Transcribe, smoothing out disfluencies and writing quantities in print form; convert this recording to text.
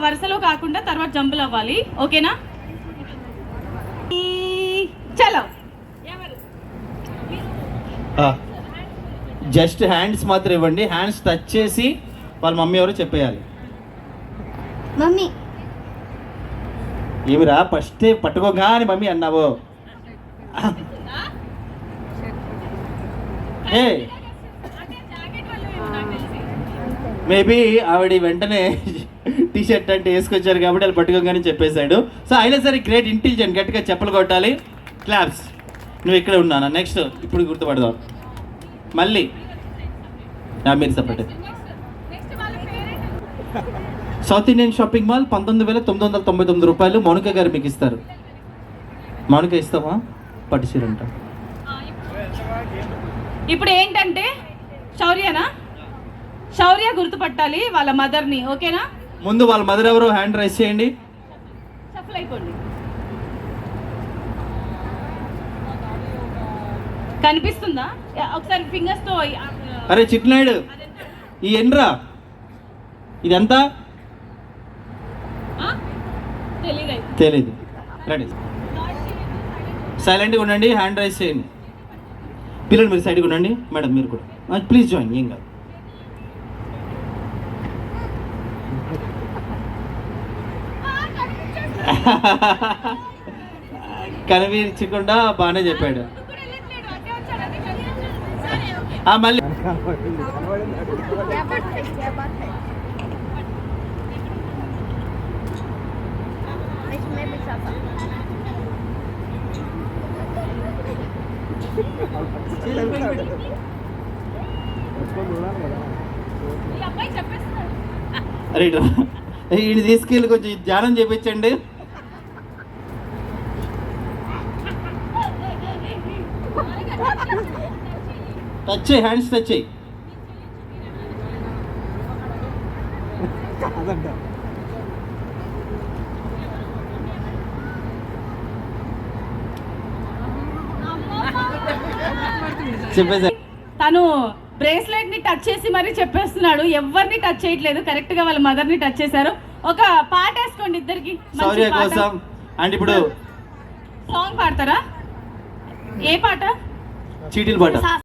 వరుసలో కాకుండా తర్వాత జంపులు అవ్వాలి, ఓకేనా? చలో. జస్ట్ హ్యాండ్స్ మాత్రం ఇవ్వండి. హ్యాండ్స్ టచ్ చేసి వాళ్ళ మమ్మీ ఎవరో చెప్పేయాలి. మమ్మీ ఏమిరా ఫస్ట్ పట్టుకోగా అని మమ్మీ అన్నావు. ఏ మేబీ ఆవిడ వెంటనే టీ షర్ట్ అంటే వేసుకొచ్చారు కాబట్టి వాళ్ళు పట్టుకోగానే చెప్పేశాడు. సో అయినా సరే గ్రేట్, ఇంటెలిజెంట్, గట్టిగా చెప్పలు కొట్టాలి. క్లాప్స్. నువ్వు ఇక్కడే ఉన్నానా? నెక్స్ట్ ఇప్పుడు గుర్తుపడదాం మళ్ళీ. మీరు separate. South Indian shopping mall 19,999 రూపాయలు. మౌనిక గారు మీకు ఇస్తారు. మౌనిక ఇస్తావా? పట్టు చీర అంట. ఇప్పుడు ఏంటంటే శౌర్యనా? శౌర్య గుర్తుపట్టాలి వాళ్ళ మదర్ని, ఓకేనా? ముందు వాళ్ళ మదర్ ఎవరో హ్యాండ్ రైస్ చేయండి. షఫల్ అయిపోండి. కనిపిస్తుందా ఒకసారి ఫింగర్స్ తో? అరే చిట్నాయుడు, ఈ ఎన్రా ఇదెంత? తెలీదు. రెడీ, సైలెంట్గా ఉండండి. హ్యాండ్ రైస్ చేయండి. పిల్లలు మీరు సైడ్గా ఉండండి. మేడం మీరు కూడా ప్లీజ్ జాయిన్. ఏం కాదు. కనిపించకుండా బాగానే చెప్పాడు. మళ్ళీ అరే ఈయన తీసుకెళ్ళి కొంచెం ధ్యానం చేయించండి. టచ్ చేయి, హ్యాండ్స్ టచ్ చేయి. చెప్పేసా? తను బ్రేస్లెట్ ని టచ్ చేసి మరీ చెప్పేస్తున్నాడు. ఎవరిని టచ్ చేయట్లేదు, కరెక్ట్ గా వాళ్ళ మదర్ ని టచ్ చేశారు. ఒక పాట వేసుకోండి ఇద్దరికి శౌర్య కోసం. అండ్ ఇప్పుడు సాంగ్ పాడతారా? ఏ పాట? చీటీల పాట.